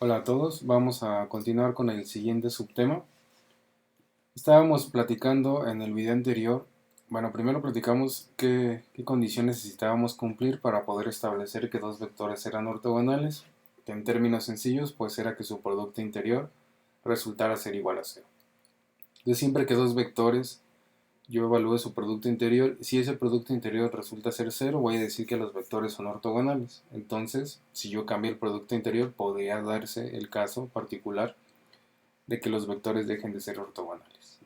Hola a todos, vamos a continuar con el siguiente subtema. Estábamos platicando en el video anterior, bueno, primero platicamos qué condiciones necesitábamos cumplir para poder establecer que dos vectores eran ortogonales, que en términos sencillos pues era que su producto interior resultara ser igual a cero. Entonces siempre que dos vectores yo evalúe su producto interior, si ese producto interior resulta ser cero, voy a decir que los vectores son ortogonales. Entonces, si yo cambio el producto interior, podría darse el caso particular de que los vectores dejen de ser ortogonales.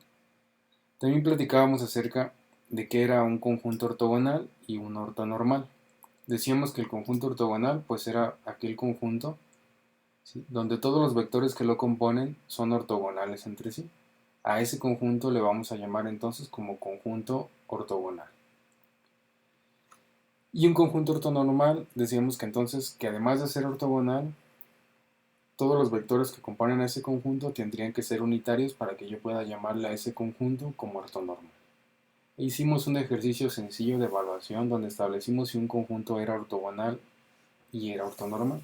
También platicábamos acerca de qué era un conjunto ortogonal y un ortonormal. Decíamos que el conjunto ortogonal pues era aquel conjunto, ¿sí?, donde todos los vectores que lo componen son ortogonales entre sí. A ese conjunto le vamos a llamar entonces como conjunto ortogonal. Y un conjunto ortonormal, decíamos que entonces que además de ser ortogonal, todos los vectores que componen ese conjunto tendrían que ser unitarios para que yo pueda llamarle a ese conjunto como ortonormal. Hicimos un ejercicio sencillo de evaluación donde establecimos si un conjunto era ortogonal y era ortonormal.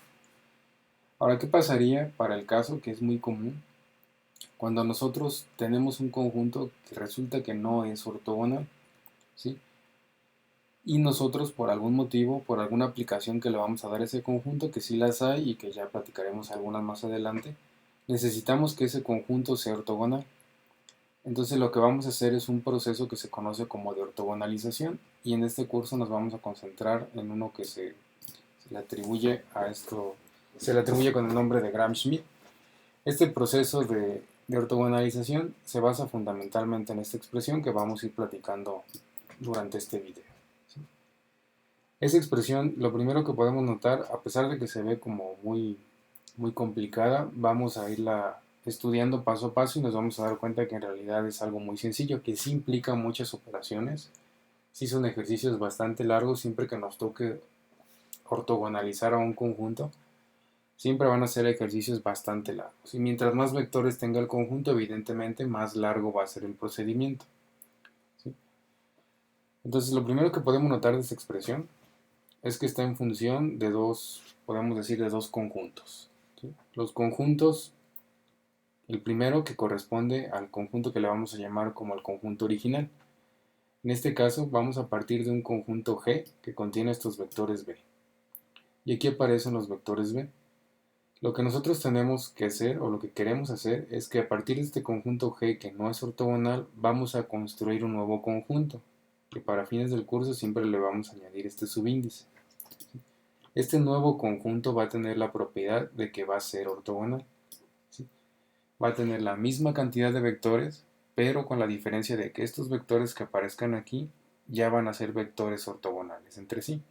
Ahora, ¿qué pasaría para el caso que es muy común cuando nosotros tenemos un conjunto que resulta que no es ortogonal? ¿Sí? Y nosotros por algún motivo, por alguna aplicación que le vamos a dar a ese conjunto, que sí las hay y que ya platicaremos algunas más adelante, necesitamos que ese conjunto sea ortogonal. Entonces lo que vamos a hacer es un proceso que se conoce como de ortogonalización, y en este curso nos vamos a concentrar en uno que se le atribuye a esto, se le atribuye con el nombre de Gram-Schmidt. Este proceso de ortogonalización se basa fundamentalmente en esta expresión que vamos a ir platicando durante este video. ¿Sí? Esa expresión, lo primero que podemos notar, a pesar de que se ve como muy complicada, vamos a irla estudiando paso a paso y nos vamos a dar cuenta que en realidad es algo muy sencillo, que sí implica muchas operaciones, sí son ejercicios bastante largos siempre que nos toque ortogonalizar a un conjunto, siempre van a ser ejercicios bastante largos. Y mientras más vectores tenga el conjunto, evidentemente más largo va a ser el procedimiento. ¿Sí? Entonces, lo primero que podemos notar de esta expresión es que está en función de dos, podemos decir, de dos conjuntos. ¿Sí? Los conjuntos, el primero que corresponde al conjunto que le vamos a llamar como el conjunto original. En este caso vamos a partir de un conjunto G que contiene estos vectores B. Y aquí aparecen los vectores B. Lo que nosotros tenemos que hacer, o lo que queremos hacer, es que a partir de este conjunto G que no es ortogonal, vamos a construir un nuevo conjunto, que para fines del curso siempre le vamos a añadir este subíndice. Este nuevo conjunto va a tener la propiedad de que va a ser ortogonal. ¿Sí? Va a tener la misma cantidad de vectores, pero con la diferencia de que estos vectores que aparezcan aquí ya van a ser vectores ortogonales entre sí.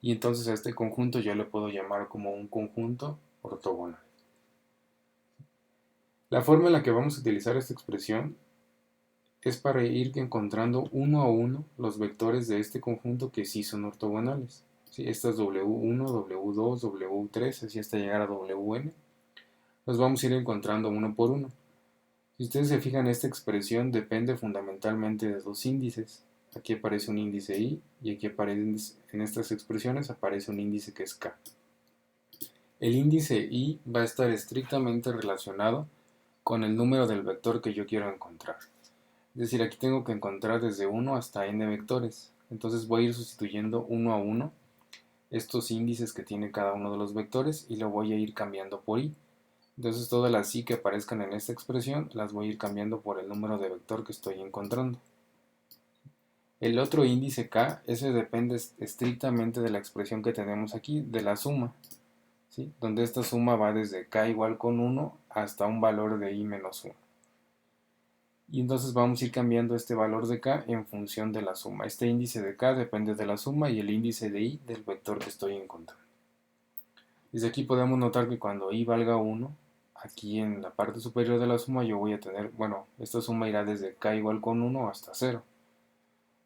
Y entonces a este conjunto yo le puedo llamar como un conjunto ortogonal. La forma en la que vamos a utilizar esta expresión es para ir encontrando uno a uno los vectores de este conjunto que sí son ortogonales. ¿Sí? Esta es W1, W2, W3, así hasta llegar a Wn. Los vamos a ir encontrando uno por uno. Si ustedes se fijan, esta expresión depende fundamentalmente de dos índices. Aquí aparece un índice I y aquí aparece, en estas expresiones aparece un índice que es K. El índice I va a estar estrictamente relacionado con el número del vector que yo quiero encontrar. Es decir, aquí tengo que encontrar desde 1 hasta n vectores. Entonces voy a ir sustituyendo uno a uno estos índices que tiene cada uno de los vectores y lo voy a ir cambiando por i. Entonces todas las i que aparezcan en esta expresión las voy a ir cambiando por el número de vector que estoy encontrando. El otro índice k, ese depende estrictamente de la expresión que tenemos aquí, de la suma, ¿sí? Donde esta suma va desde k igual con 1 hasta un valor de i menos 1. Y entonces vamos a ir cambiando este valor de k en función de la suma. Este índice de k depende de la suma y el índice de i del vector que estoy encontrando. Desde aquí podemos notar que cuando i valga 1, aquí en la parte superior de la suma yo voy a tener, bueno, esta suma irá desde k igual con 1 hasta 0.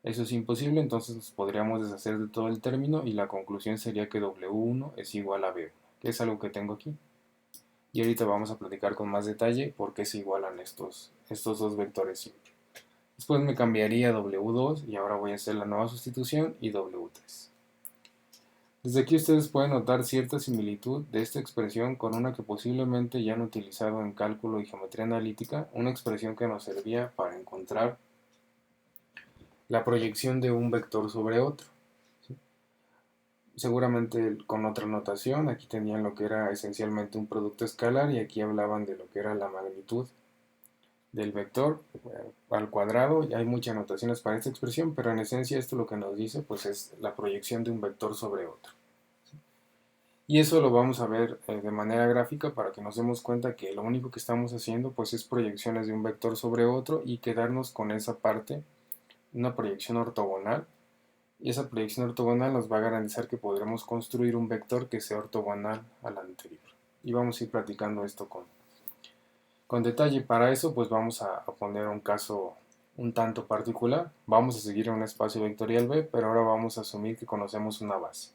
Eso es imposible, entonces nos podríamos deshacer de todo el término y la conclusión sería que W1 es igual a B1, que es algo que tengo aquí. Y ahorita vamos a platicar con más detalle por qué se igualan estos dos vectores siempre. Después me cambiaría W2 y ahora voy a hacer la nueva sustitución y W3. Desde aquí ustedes pueden notar cierta similitud de esta expresión con una que posiblemente ya han utilizado en cálculo y geometría analítica, una expresión que nos servía para encontrar la proyección de un vector sobre otro. ¿Sí? Seguramente con otra notación, aquí tenían lo que era esencialmente un producto escalar y aquí hablaban de lo que era la magnitud del vector al cuadrado. Y hay muchas notaciones para esta expresión, pero en esencia esto lo que nos dice pues es la proyección de un vector sobre otro. Y eso lo vamos a ver de manera gráfica para que nos demos cuenta que lo único que estamos haciendo pues es proyecciones de un vector sobre otro y quedarnos con esa parte, una proyección ortogonal. Y esa proyección ortogonal nos va a garantizar que podremos construir un vector que sea ortogonal al anterior. Y vamos a ir platicando esto con detalle. Para eso pues vamos a poner un caso un tanto particular. Vamos a seguir en un espacio vectorial B, pero ahora vamos a asumir que conocemos una base.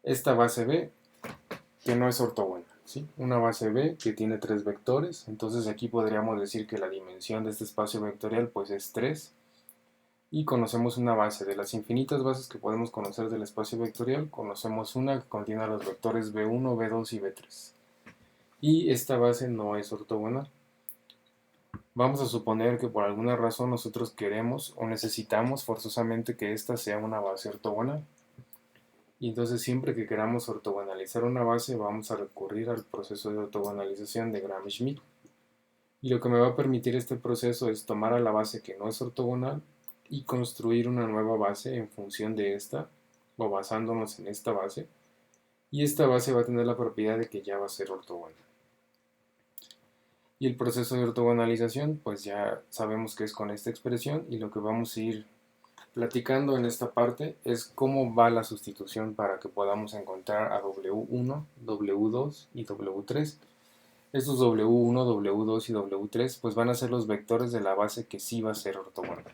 Esta base B que no es ortogonal, ¿sí? Una base B que tiene 3 vectores, entonces aquí podríamos decir que la dimensión de este espacio vectorial pues es 3 y conocemos una base. De las infinitas bases que podemos conocer del espacio vectorial, conocemos una que contiene los vectores B1, B2 y B3 y esta base no es ortogonal. Vamos a suponer que por alguna razón nosotros queremos o necesitamos forzosamente que esta sea una base ortogonal. Y entonces siempre que queramos ortogonalizar una base vamos a recurrir al proceso de ortogonalización de Gram-Schmidt. Y lo que me va a permitir este proceso es tomar a la base que no es ortogonal y construir una nueva base en función de esta o basándonos en esta base. Y esta base va a tener la propiedad de que ya va a ser ortogonal. Y el proceso de ortogonalización pues ya sabemos que es con esta expresión y lo que vamos a ir platicando en esta parte es cómo va la sustitución para que podamos encontrar a W1, W2 y W3. Estos W1, W2 y W3 pues van a ser los vectores de la base que sí va a ser ortogonal.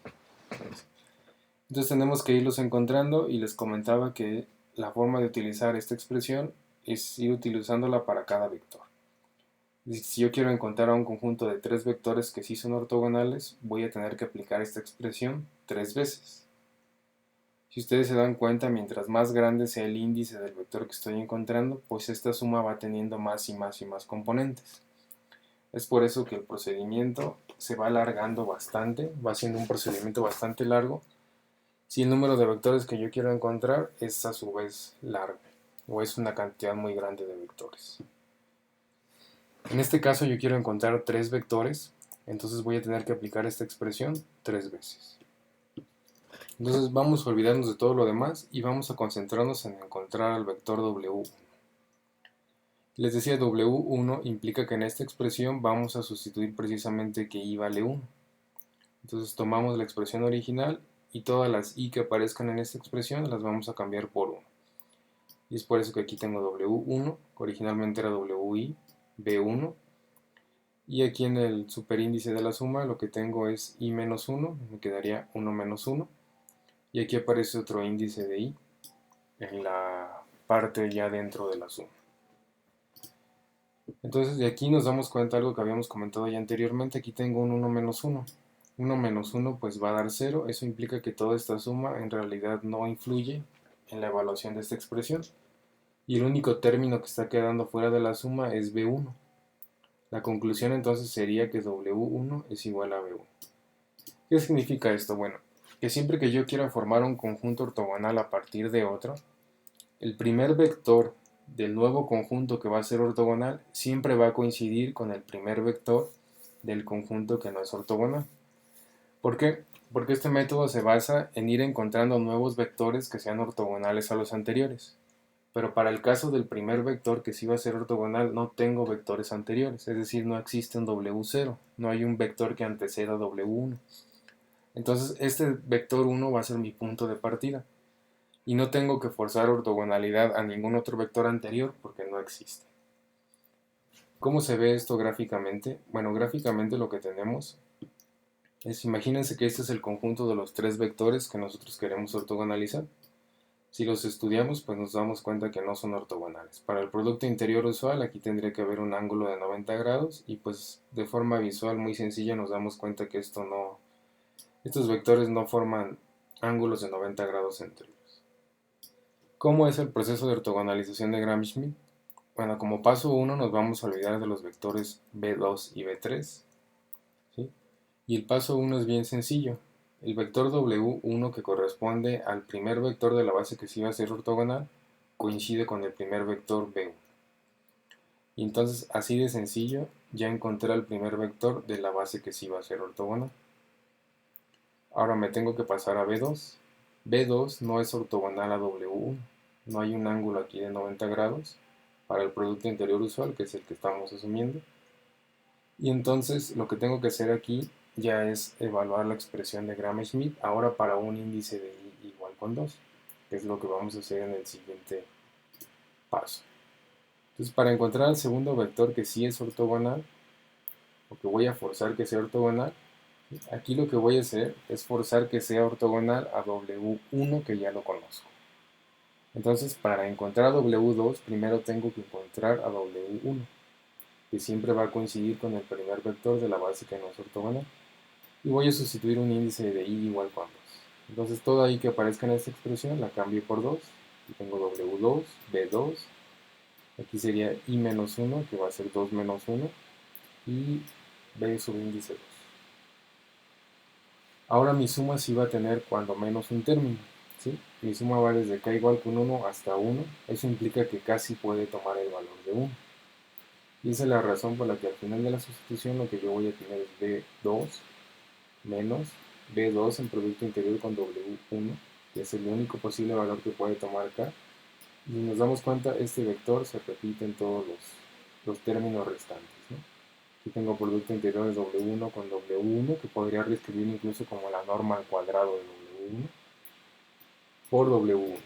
Entonces tenemos que irlos encontrando y les comentaba que la forma de utilizar esta expresión es ir utilizándola para cada vector. Si yo quiero encontrar a un conjunto de 3 vectores que sí son ortogonales, voy a tener que aplicar esta expresión 3 veces. Si ustedes se dan cuenta, mientras más grande sea el índice del vector que estoy encontrando, pues esta suma va teniendo más y más y más componentes. Es por eso que el procedimiento se va alargando bastante, va siendo un procedimiento bastante largo, si el número de vectores que yo quiero encontrar es a su vez largo, o es una cantidad muy grande de vectores. En este caso yo quiero encontrar 3 vectores, entonces voy a tener que aplicar esta expresión 3 veces. Entonces vamos a olvidarnos de todo lo demás y vamos a concentrarnos en encontrar al vector W1. Les decía, W1 implica que en esta expresión vamos a sustituir precisamente que I vale 1. Entonces tomamos la expresión original y todas las I que aparezcan en esta expresión las vamos a cambiar por 1. Y es por eso que aquí tengo W1, que originalmente era WI, B1. Y aquí en el superíndice de la suma lo que tengo es I menos 1, me quedaría 1 menos 1. Y aquí aparece otro índice de I en la parte ya dentro de la suma. Entonces de aquí nos damos cuenta de algo que habíamos comentado ya anteriormente. Aquí tengo un 1 menos 1. 1 menos 1 pues va a dar 0. Eso implica que toda esta suma en realidad no influye en la evaluación de esta expresión. Y el único término que está quedando fuera de la suma es B1. La conclusión entonces sería que W1 es igual a B1. ¿Qué significa esto? Bueno, que siempre que yo quiera formar un conjunto ortogonal a partir de otro, el primer vector del nuevo conjunto que va a ser ortogonal siempre va a coincidir con el primer vector del conjunto que no es ortogonal. ¿Por qué? Porque este método se basa en ir encontrando nuevos vectores que sean ortogonales a los anteriores. Pero para el caso del primer vector que sí va a ser ortogonal, no tengo vectores anteriores, es decir, no existe un W0, no hay un vector que anteceda a W1. Entonces, este vector 1 va a ser mi punto de partida. Y no tengo que forzar ortogonalidad a ningún otro vector anterior porque no existe. ¿Cómo se ve esto gráficamente? Bueno, gráficamente lo que tenemos es, imagínense que este es el conjunto de los 3 vectores que nosotros queremos ortogonalizar. Si los estudiamos, pues nos damos cuenta que no son ortogonales. Para el producto interior usual, aquí tendría que haber un ángulo de 90 grados y pues de forma visual muy sencilla nos damos cuenta que estos vectores no forman ángulos de 90 grados entre ellos. ¿Cómo es el proceso de ortogonalización de Gram-Schmidt? Bueno, como paso 1 nos vamos a olvidar de los vectores b2 y b3, ¿sí? Y el paso 1 es bien sencillo. El vector w1 que corresponde al primer vector de la base que sí va a ser ortogonal coincide con el primer vector b1. Y entonces, así de sencillo, ya encontré el primer vector de la base que sí va a ser ortogonal. Ahora me tengo que pasar a b2. b2 no es ortogonal a w1. No hay un ángulo aquí de 90 grados para el producto interior usual, que es el que estamos asumiendo. Y entonces lo que tengo que hacer aquí ya es evaluar la expresión de Gram-Schmidt ahora para un índice de I igual con 2, que es lo que vamos a hacer en el siguiente paso. Entonces, para encontrar el segundo vector que sí es ortogonal, o que voy a forzar que sea ortogonal, aquí lo que voy a hacer es forzar que sea ortogonal a W1 que ya lo conozco. Entonces, para encontrar a W2, primero tengo que encontrar a W1, que siempre va a coincidir con el primer vector de la base que no es ortogonal. Y voy a sustituir un índice de I igual con 2. Entonces, toda I que aparezca en esta expresión la cambio por 2. Y tengo W2, B2. Aquí sería I menos 1, que va a ser 2 menos 1. Y B subíndice 2. Ahora mi suma sí va a tener cuando menos un término, ¿sí? Mi suma va desde k igual con 1 hasta 1. Eso implica que casi puede tomar el valor de 1. Y esa es la razón por la que al final de la sustitución lo que yo voy a tener es B2 menos B2 en producto interior con W1, que es el único posible valor que puede tomar K. Y si nos damos cuenta, este vector se repite en todos los términos restantes, ¿no? Aquí tengo producto interior de W1 con W1, que podría reescribir incluso como la norma al cuadrado de W1 por W1.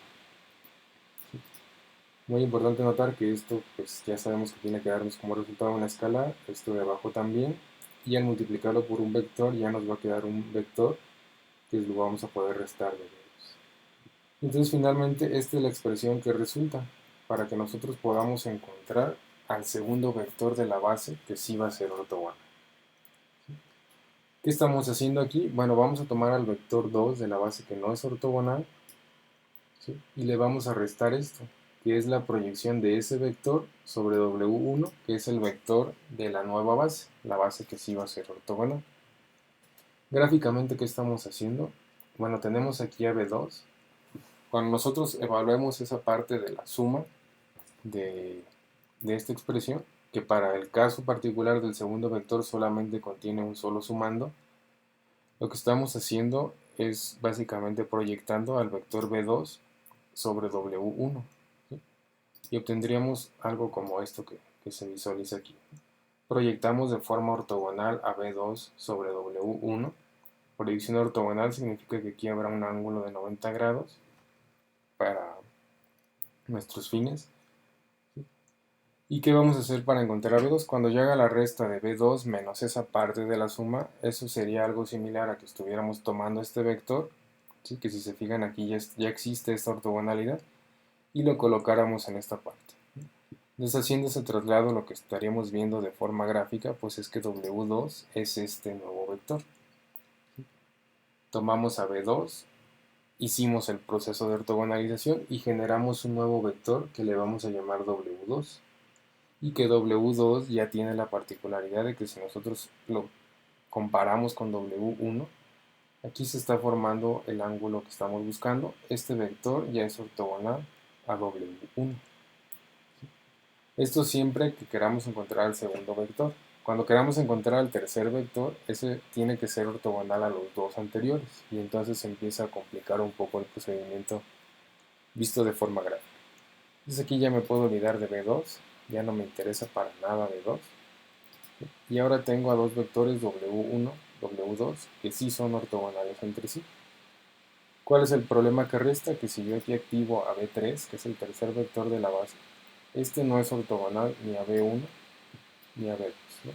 Muy importante notar que esto pues ya sabemos que tiene que darnos como resultado una escala, esto de abajo también, y al multiplicarlo por un vector ya nos va a quedar un vector que lo vamos a poder restar de 2. Entonces finalmente esta es la expresión que resulta para que nosotros podamos encontrar al segundo vector de la base que sí va a ser ortogonal. ¿Qué estamos haciendo aquí? Bueno, vamos a tomar al vector 2 de la base que no es ortogonal, ¿sí? Y le vamos a restar esto, que es la proyección de ese vector sobre W1, que es el vector de la nueva base, la base que sí va a ser ortogonal. Gráficamente, ¿qué estamos haciendo? Bueno, tenemos aquí a B2. Cuando nosotros evaluemos esa parte de la suma de esta expresión, que para el caso particular del segundo vector solamente contiene un solo sumando, lo que estamos haciendo es básicamente proyectando al vector B2 sobre W1, ¿sí? Y obtendríamos algo como esto que se visualiza aquí. Proyectamos de forma ortogonal a B2 sobre W1. Proyección ortogonal significa que aquí habrá un ángulo de 90 grados para nuestros fines. ¿Y qué vamos a hacer para encontrar B2? Cuando yo haga la resta de B2 menos esa parte de la suma, eso sería algo similar a que estuviéramos tomando este vector, ¿sí? Que si se fijan aquí ya existe esta ortogonalidad, y lo colocáramos en esta parte. Entonces, haciendo ese traslado, lo que estaríamos viendo de forma gráfica pues es que W2 es este nuevo vector. Tomamos a B2, hicimos el proceso de ortogonalización y generamos un nuevo vector que le vamos a llamar W2. Y que W2 ya tiene la particularidad de que si nosotros lo comparamos con W1, aquí se está formando el ángulo que estamos buscando. Este vector ya es ortogonal a W1. Esto siempre que queramos encontrar el segundo vector. Cuando queramos encontrar el tercer vector, ese tiene que ser ortogonal a los dos anteriores. Y entonces se empieza a complicar un poco el procedimiento visto de forma gráfica. Entonces aquí ya me puedo olvidar de B2, ya no me interesa para nada B2. Y ahora tengo a dos vectores W1, W2, que sí son ortogonales entre sí. ¿Cuál es el problema que resta? Que si yo aquí activo a B3, que es el tercer vector de la base, este no es ortogonal ni a B1 ni a B2, ¿no?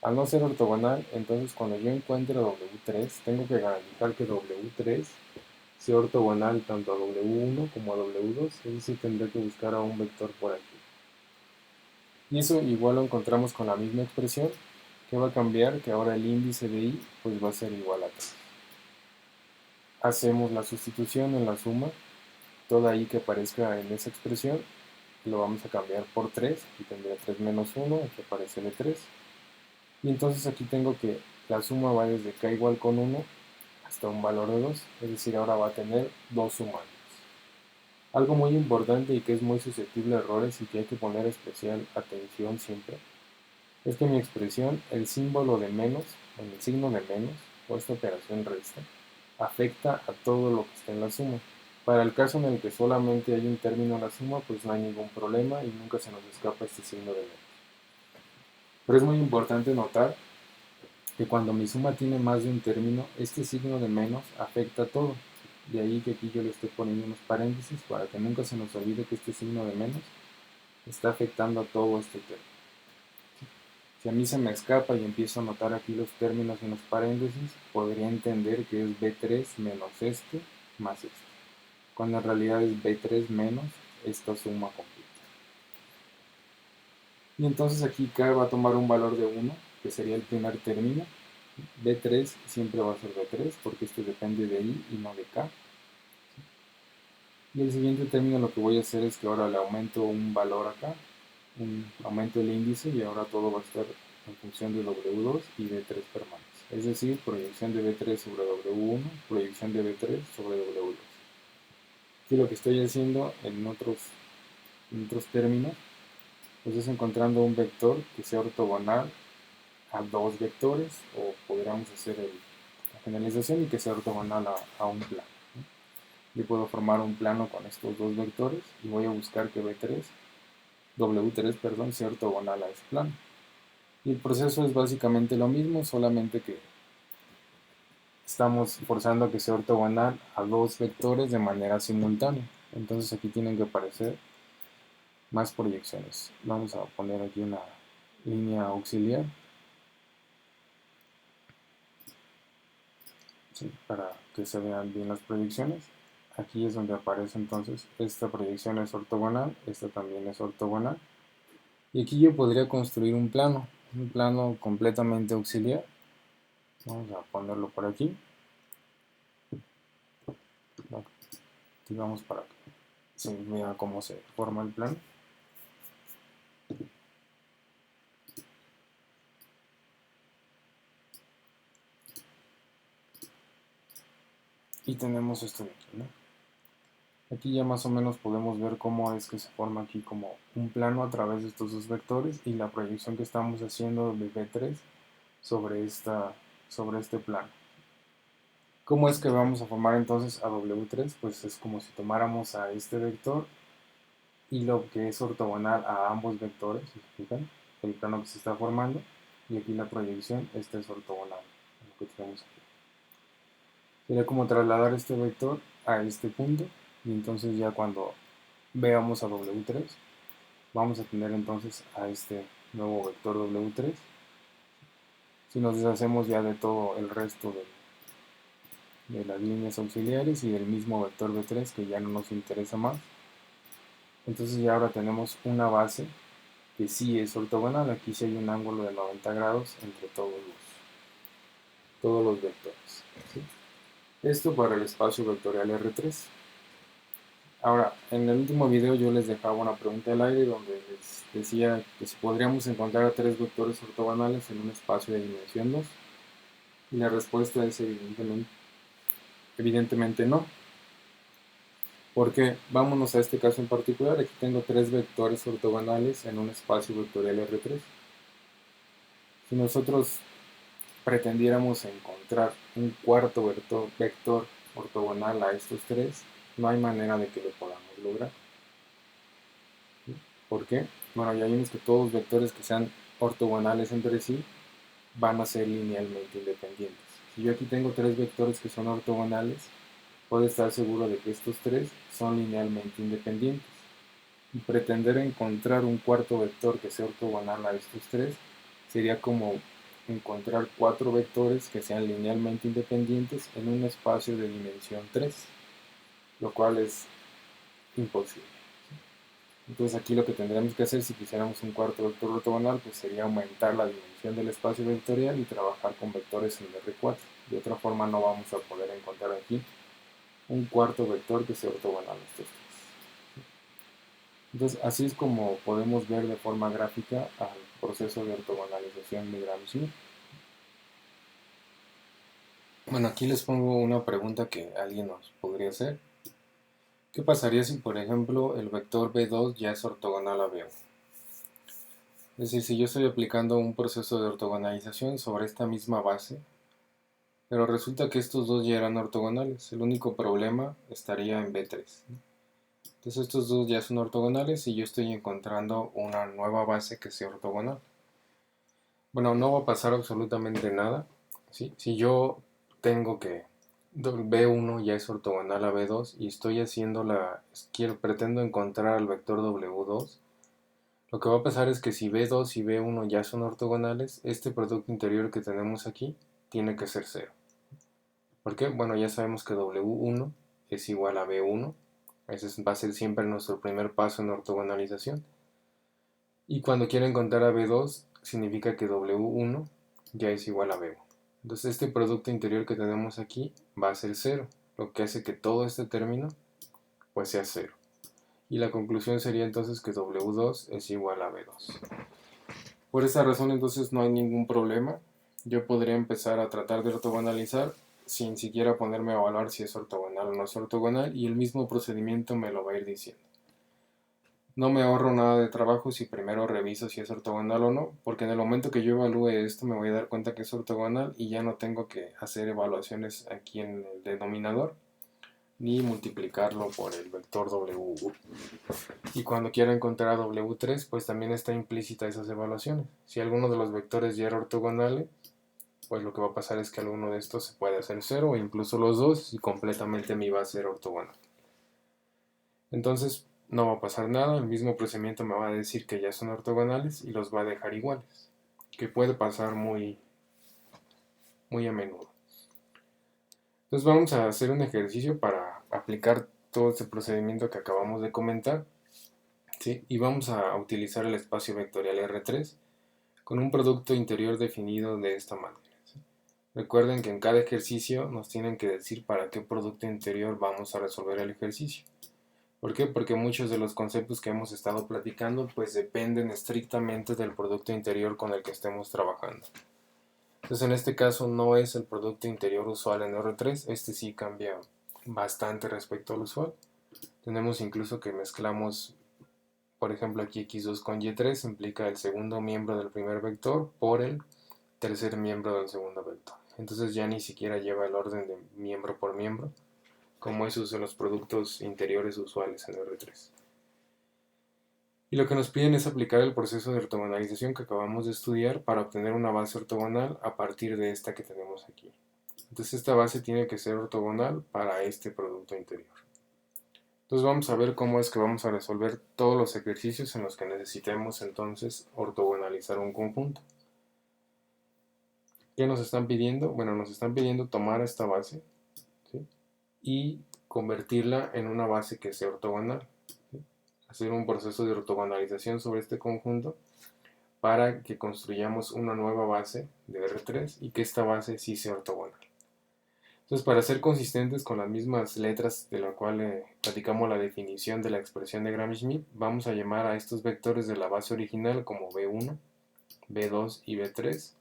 Al no ser ortogonal, entonces cuando yo encuentre W3, tengo que garantizar que W3 sea ortogonal tanto a W1 como a W2, es decir, tendré que buscar a un vector por aquí. Y eso igual lo encontramos con la misma expresión. ¿Qué va a cambiar? Que ahora el índice de I pues va a ser igual a 3. Hacemos la sustitución en la suma Toda i que aparezca en esa expresión lo vamos a cambiar por 3 y tendría 3 menos 1, aquí aparece el 3. Y entonces aquí tengo que la suma va desde k igual con 1 hasta un valor de 2, es decir, ahora va a tener dos sumados. Algo muy importante y que es muy susceptible a errores y que hay que poner especial atención siempre, es que mi expresión, el símbolo de menos, o el signo de menos, o esta operación resta, afecta a todo lo que está en la suma. Para el caso en el que solamente hay un término en la suma, pues no hay ningún problema y nunca se nos escapa este signo de menos. Pero es muy importante notar que cuando mi suma tiene más de un término, este signo de menos afecta a todo. De ahí que aquí yo le estoy poniendo unos paréntesis para que nunca se nos olvide que este signo de menos está afectando a todo este término. Si a mí se me escapa y empiezo a anotar aquí los términos en los paréntesis, podría entender que es B3 menos este más este, cuando en realidad es B3 menos esta suma completa. Y entonces aquí K va a tomar un valor de 1, que sería el primer término. B3 siempre va a ser B3 porque este depende de I y no de K. Y el siguiente término lo que voy a hacer es que ahora le aumento un valor acá, aumento el índice y ahora todo va a estar en función de W2 y B3 permanece. Es decir, proyección de B3 sobre W1, proyección de B3 sobre W2. Aquí lo que estoy haciendo en otros términos, pues es encontrando un vector que sea ortogonal a dos vectores, o podríamos hacer la generalización y que sea ortogonal a un plano. Yo puedo formar un plano con estos dos vectores y voy a buscar que W3, perdón, sea ortogonal a ese plano. Y el proceso es básicamente lo mismo, solamente que estamos forzando a que sea ortogonal a dos vectores de manera simultánea. Entonces aquí tienen que aparecer más proyecciones. Vamos a poner aquí una línea auxiliar, ¿sí?, para que se vean bien las proyecciones. Aquí es donde aparece entonces esta proyección es ortogonal, esta también es ortogonal. Y aquí yo podría construir un plano completamente auxiliar. Vamos a ponerlo por aquí. Lo activamos para que se vea cómo se forma el plano. Y tenemos esto de aquí, ¿no? Aquí ya más o menos podemos ver cómo es que se forma aquí como un plano a través de estos dos vectores y la proyección que estamos haciendo de B3 sobre este plano. ¿Cómo es que vamos a formar entonces a W3? Pues es como si tomáramos a este vector y lo que es ortogonal a ambos vectores, si se fijan, el plano que se está formando, y aquí la proyección, este es ortogonal a lo que tenemos aquí. Sería como trasladar este vector a este punto, y entonces ya cuando veamos a W3, vamos a tener entonces a este nuevo vector W3. Si nos deshacemos ya de todo el resto de las líneas auxiliares y del mismo vector B3 que ya no nos interesa más, entonces ya ahora tenemos una base que sí es ortogonal. Aquí sí hay un ángulo de 90 grados entre todos los vectores, ¿sí? Esto para el espacio vectorial R3. Ahora, en el último video yo les dejaba una pregunta al aire donde les decía que si podríamos encontrar tres vectores ortogonales en un espacio de dimensión 2. Y la respuesta es evidentemente no. Porque vámonos a este caso en particular. Aquí tengo tres vectores ortogonales en un espacio vectorial R3. Si nosotros pretendiéramos encontrar un cuarto vector ortogonal a estos tres, no hay manera de que lo podamos lograr. ¿Por qué? Bueno, ya vimos que todos los vectores que sean ortogonales entre sí van a ser linealmente independientes. Si yo aquí tengo tres vectores que son ortogonales, puedo estar seguro de que estos tres son linealmente independientes. Y pretender encontrar un cuarto vector que sea ortogonal a estos tres sería como encontrar cuatro vectores que sean linealmente independientes en un espacio de dimensión 3, lo cual es imposible. Entonces aquí lo que tendríamos que hacer si quisiéramos un cuarto vector ortogonal, pues sería aumentar la dimensión del espacio vectorial y trabajar con vectores en R4. De otra forma no vamos a poder encontrar aquí un cuarto vector que sea ortogonal a estos tres. Entonces, así es como podemos ver de forma gráfica al proceso de ortogonalización de Gram-Schmidt. Bueno, aquí les pongo una pregunta que alguien nos podría hacer. ¿Qué pasaría si, por ejemplo, el vector B2 ya es ortogonal a B1? Es decir, si yo estoy aplicando un proceso de ortogonalización sobre esta misma base, pero resulta que estos dos ya eran ortogonales, el único problema estaría en B3. Entonces estos dos ya son ortogonales y yo estoy encontrando una nueva base que sea ortogonal. Bueno, no va a pasar absolutamente nada, ¿sí? Si yo tengo que B1 ya es ortogonal a B2 y estoy haciendo pretendo encontrar al vector W2, lo que va a pasar es que si B2 y B1 ya son ortogonales, este producto interior que tenemos aquí tiene que ser cero. ¿Por qué? Bueno, ya sabemos que W1 es igual a B1. Ese va a ser siempre nuestro primer paso en ortogonalización. Y cuando quiero encontrar a B2, significa que W1 ya es igual a B1. Entonces este producto interior que tenemos aquí va a ser cero, lo que hace que todo este término pues sea cero. Y la conclusión sería entonces que W2 es igual a B2. Por esa razón entonces no hay ningún problema. Yo podría empezar a tratar de ortogonalizar sin siquiera ponerme a evaluar si es ortogonal o no es ortogonal y el mismo procedimiento me lo va a ir diciendo. No me ahorro nada de trabajo si primero reviso si es ortogonal o no, porque en el momento que yo evalúe esto me voy a dar cuenta que es ortogonal y ya no tengo que hacer evaluaciones aquí en el denominador ni multiplicarlo por el vector W1. Y cuando quiera encontrar a W3, pues también está implícita esas evaluaciones. Si alguno de los vectores ya era ortogonal, pues lo que va a pasar es que alguno de estos se puede hacer cero o incluso los dos y completamente mi va a ser ortogonal. Entonces no va a pasar nada, el mismo procedimiento me va a decir que ya son ortogonales y los va a dejar iguales, que puede pasar muy a menudo. Entonces vamos a hacer un ejercicio para aplicar todo este procedimiento que acabamos de comentar, ¿sí? Y vamos a utilizar el espacio vectorial R3 con un producto interior definido de esta manera, ¿sí? Recuerden que en cada ejercicio nos tienen que decir para qué producto interior vamos a resolver el ejercicio. ¿Por qué? Porque muchos de los conceptos que hemos estado platicando pues dependen estrictamente del producto interior con el que estemos trabajando. Entonces en este caso no es el producto interior usual en R3, este sí cambia bastante respecto al usual. Tenemos incluso que mezclamos, por ejemplo aquí x2 con y3 implica el segundo miembro del primer vector por el tercer miembro del segundo vector. Entonces ya ni siquiera lleva el orden de miembro por miembro, como esos en los productos interiores usuales en R3. Y lo que nos piden es aplicar el proceso de ortogonalización que acabamos de estudiar para obtener una base ortogonal a partir de esta que tenemos aquí. Entonces esta base tiene que ser ortogonal para este producto interior. Entonces vamos a ver cómo es que vamos a resolver todos los ejercicios en los que necesitemos entonces ortogonalizar un conjunto. ¿Qué nos están pidiendo? Bueno, nos están pidiendo tomar esta base, ¿sí? Y convertirla en una base que sea ortogonal, ¿sí? Hacer un proceso de ortogonalización sobre este conjunto para que construyamos una nueva base de R3 y que esta base sí sea ortogonal. Entonces, para ser consistentes con las mismas letras de la cual platicamos la definición de la expresión de Gram-Schmidt, vamos a llamar a estos vectores de la base original como B1, B2 y B3,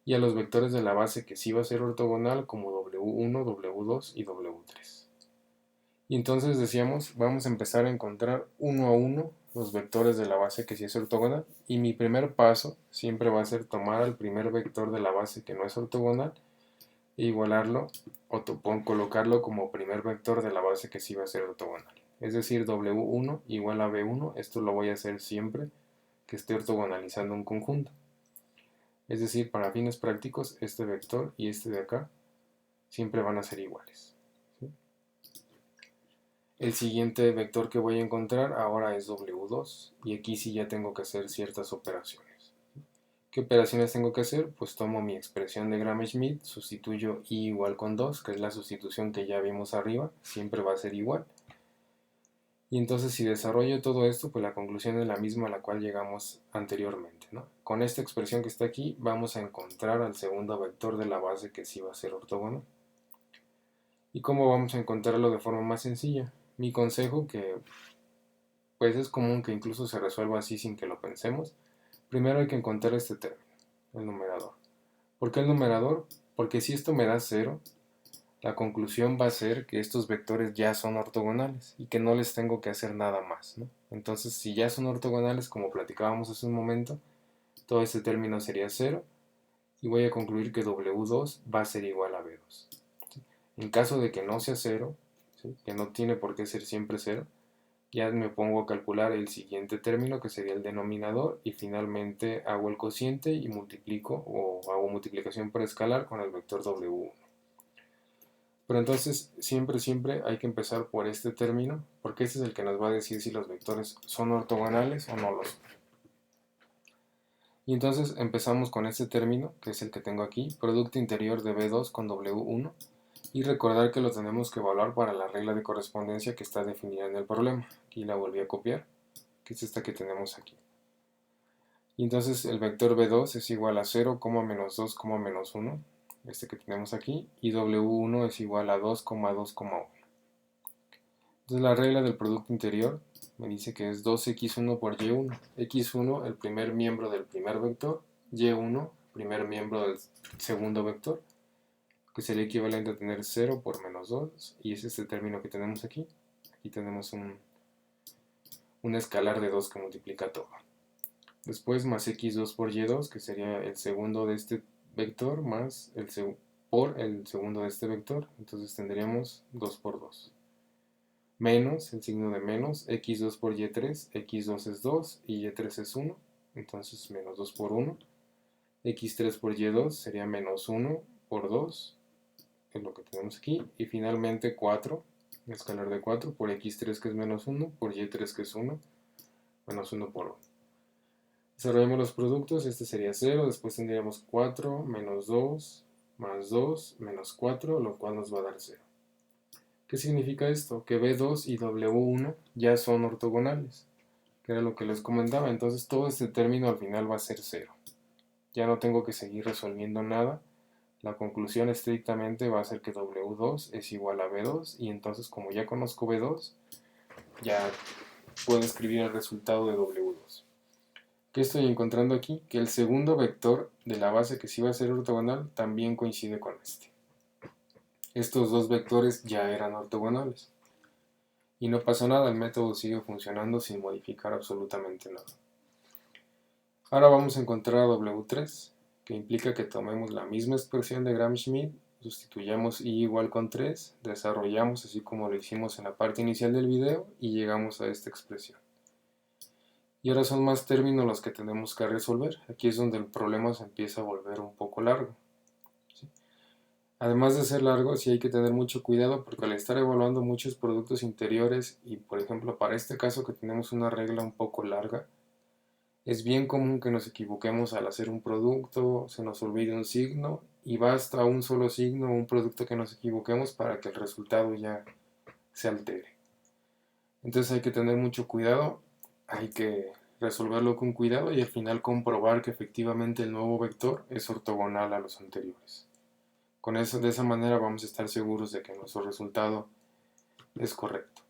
y a los vectores de la base que sí va a ser ortogonal como W1, W2 y W3. Y entonces decíamos, vamos a empezar a encontrar uno a uno los vectores de la base que sí es ortogonal. Y mi primer paso siempre va a ser tomar al primer vector de la base que no es ortogonal e igualarlo o colocarlo como primer vector de la base que sí va a ser ortogonal. Es decir, W1 igual a B1, esto lo voy a hacer siempre que esté ortogonalizando un conjunto. Es decir, para fines prácticos, este vector y este de acá siempre van a ser iguales. El siguiente vector que voy a encontrar ahora es W2 y aquí sí ya tengo que hacer ciertas operaciones. ¿Qué operaciones tengo que hacer? Pues tomo mi expresión de Gram-Schmidt, sustituyo i igual con 2, que es la sustitución que ya vimos arriba, siempre va a ser igual. Y entonces si desarrollo todo esto, pues la conclusión es la misma a la cual llegamos anteriormente, ¿no? Con esta expresión que está aquí vamos a encontrar al segundo vector de la base que sí va a ser ortogonal. ¿Y cómo vamos a encontrarlo de forma más sencilla? Mi consejo, que pues es común que incluso se resuelva así sin que lo pensemos, primero hay que encontrar este término, el numerador. ¿Por qué el numerador? Porque si esto me da 0, la conclusión va a ser que estos vectores ya son ortogonales y que no les tengo que hacer nada más, ¿no? Entonces, si ya son ortogonales, como platicábamos hace un momento, todo este término sería 0 y voy a concluir que W2 va a ser igual a B2. ¿Sí? En caso de que no sea 0, ¿sí?, que no tiene por qué ser siempre 0, ya me pongo a calcular el siguiente término, que sería el denominador, y finalmente hago el cociente y multiplico, o hago multiplicación por escalar con el vector W1. Pero entonces siempre hay que empezar por este término, porque este es el que nos va a decir si los vectores son ortogonales o no lo son. Y entonces empezamos con este término, que es el que tengo aquí, producto interior de B2 con W1, y recordar que lo tenemos que evaluar para la regla de correspondencia que está definida en el problema. Aquí la volví a copiar, que es esta que tenemos aquí. Y entonces el vector B2 es igual a 0, menos 2, menos 1, este que tenemos aquí, y W1 es igual a 2, 2,1. Entonces la regla del producto interior me dice que es 2x1 por y1. x1, el primer miembro del primer vector, y1, primer miembro del segundo vector, que sería equivalente a tener 0 por menos 2, y es este término que tenemos aquí. Aquí tenemos un escalar de 2 que multiplica todo. Después más x2 por y2, que sería el segundo de este vector, más por el segundo de este vector. Entonces tendríamos 2 por 2. Menos el signo de menos, x2 por y3, x2 es 2 y y3 es 1, entonces menos 2 por 1, x3 por y2 sería menos 1 por 2, es lo que tenemos aquí, y finalmente 4, el escalar de 4 por x3 que es menos 1, por y3 que es 1, menos 1 por 1. Desarrollamos los productos, este sería 0, después tendríamos 4 menos 2 más 2 menos 4, lo cual nos va a dar 0. ¿Qué significa esto? Que B2 y W1 ya son ortogonales, que era lo que les comentaba. Entonces todo este término al final va a ser 0. Ya no tengo que seguir resolviendo nada. La conclusión estrictamente va a ser que W2 es igual a B2, y entonces como ya conozco B2, ya puedo escribir el resultado de W2. ¿Qué estoy encontrando aquí? Que el segundo vector de la base que sí va a ser ortogonal también coincide con este. Estos dos vectores ya eran ortogonales. Y no pasó nada, el método sigue funcionando sin modificar absolutamente nada. Ahora vamos a encontrar a W3, que implica que tomemos la misma expresión de Gram-Schmidt, sustituyamos y igual con 3, desarrollamos así como lo hicimos en la parte inicial del video y llegamos a esta expresión. Y ahora son más términos los que tenemos que resolver. Aquí es donde el problema se empieza a volver un poco largo. ¿Sí? Además de ser largo, sí hay que tener mucho cuidado porque al estar evaluando muchos productos interiores y por ejemplo para este caso que tenemos una regla un poco larga, es bien común que nos equivoquemos al hacer un producto, se nos olvide un signo y basta un solo signo o un producto que nos equivoquemos para que el resultado ya se altere. Entonces hay que tener mucho cuidado, hay que resolverlo con cuidado y al final comprobar que efectivamente el nuevo vector es ortogonal a los anteriores. Con eso, de esa manera vamos a estar seguros de que nuestro resultado es correcto.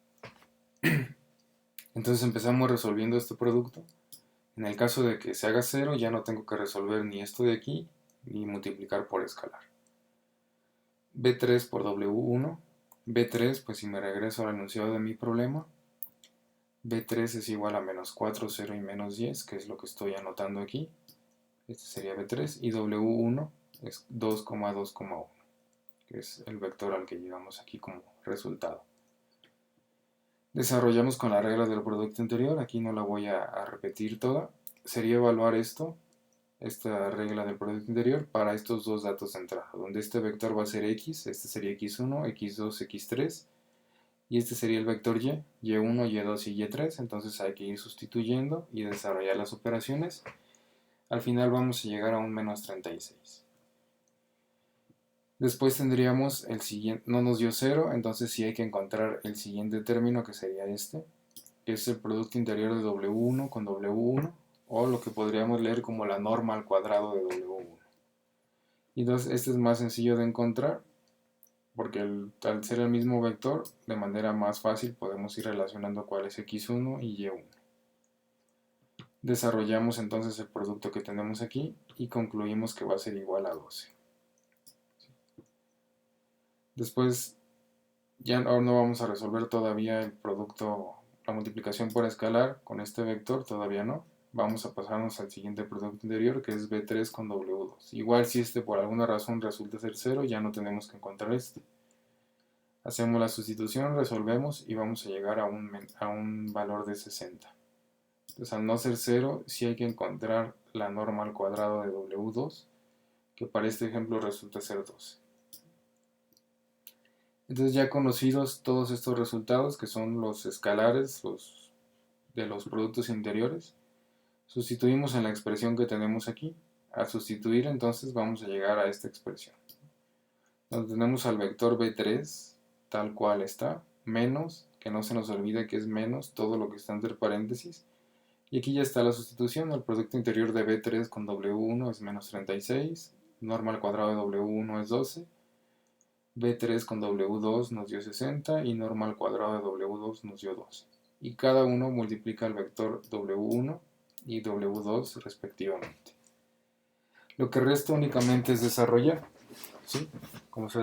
Entonces empezamos resolviendo este producto. En el caso de que se haga 0, ya no tengo que resolver ni esto de aquí, ni multiplicar por escalar. B3 por W1. B3, pues si me regreso al enunciado de mi problema, B3 es igual a menos 4, 0 y menos 10, que es lo que estoy anotando aquí. Este sería B3. Y W1 es 2,2,1, que es el vector al que llegamos aquí como resultado. Desarrollamos con la regla del producto interior, aquí no la voy a repetir toda. Sería evaluar esta regla del producto interior para estos dos datos de entrada, donde este vector va a ser x, este sería x1, x2, x3, y este sería el vector y, y1, y2 y y3, entonces hay que ir sustituyendo y desarrollar las operaciones. Al final vamos a llegar a un menos 36. Después tendríamos el siguiente, no nos dio 0, entonces sí hay que encontrar el siguiente término que sería este, que es el producto interior de W1 con W1, o lo que podríamos leer como la norma al cuadrado de W1. Y entonces este es más sencillo de encontrar, porque al ser el mismo vector, de manera más fácil podemos ir relacionando cuál es x1 y y1. Desarrollamos entonces el producto que tenemos aquí y concluimos que va a ser igual a 12. Después ya no vamos a resolver todavía el producto, la multiplicación por escalar con este vector, todavía no. Vamos a pasarnos al siguiente producto interior, que es B3 con W2. Igual si este por alguna razón resulta ser 0, ya no tenemos que encontrar este. Hacemos la sustitución, resolvemos y vamos a llegar a un valor de 60. Entonces al no ser 0, sí hay que encontrar la norma al cuadrado de W2, que para este ejemplo resulta ser 12. Entonces ya conocidos todos estos resultados, que son los escalares de los productos interiores, sustituimos en la expresión que tenemos aquí. Al sustituir entonces vamos a llegar a esta expresión, donde tenemos al vector B3 tal cual está, menos, que no se nos olvide que es menos todo lo que está entre paréntesis, y aquí ya está la sustitución. El producto interior de B3 con W1 es menos 36, norma al cuadrado de W1 es 12, B3 con W2 nos dio 60 y norma al cuadrado de W2 nos dio 12. Y cada uno multiplica el vector W1 y W2 respectivamente. Lo que resta únicamente es desarrollar, ¿sí? Como se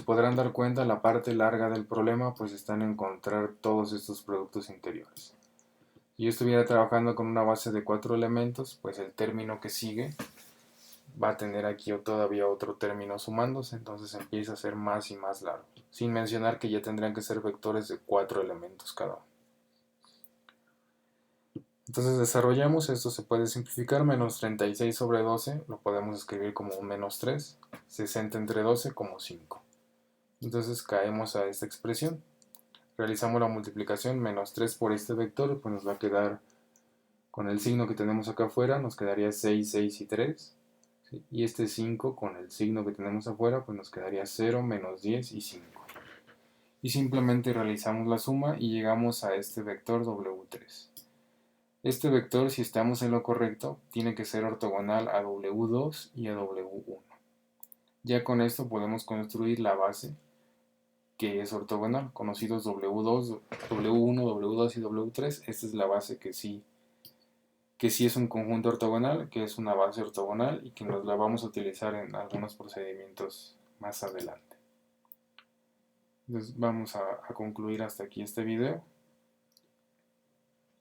podrán dar cuenta, la parte larga del problema pues está en encontrar todos estos productos interiores. Si yo estuviera trabajando con una base de 4 elementos, pues el término que sigue va a tener aquí todavía otro término sumándose, entonces empieza a ser más y más largo, sin mencionar que ya tendrían que ser vectores de 4 elementos cada uno. Entonces desarrollamos, esto se puede simplificar, menos 36 sobre 12 lo podemos escribir como un menos 3, 60 entre 12 como 5. Entonces caemos a esta expresión, realizamos la multiplicación, menos 3 por este vector, pues nos va a quedar con el signo que tenemos acá afuera, nos quedaría 6, 6 y 3. ¿Sí? Y este 5 con el signo que tenemos afuera, pues nos quedaría 0, menos 10 y 5. Y simplemente realizamos la suma y llegamos a este vector W3. Este vector, si estamos en lo correcto, tiene que ser ortogonal a W2 y a W1. Ya con esto podemos construir la base que es ortogonal, conocidos W2, W1, W2 y W3. Esta es la base que sí es un conjunto ortogonal, que es una base ortogonal y que nos la vamos a utilizar en algunos procedimientos más adelante. Entonces vamos a concluir hasta aquí este video.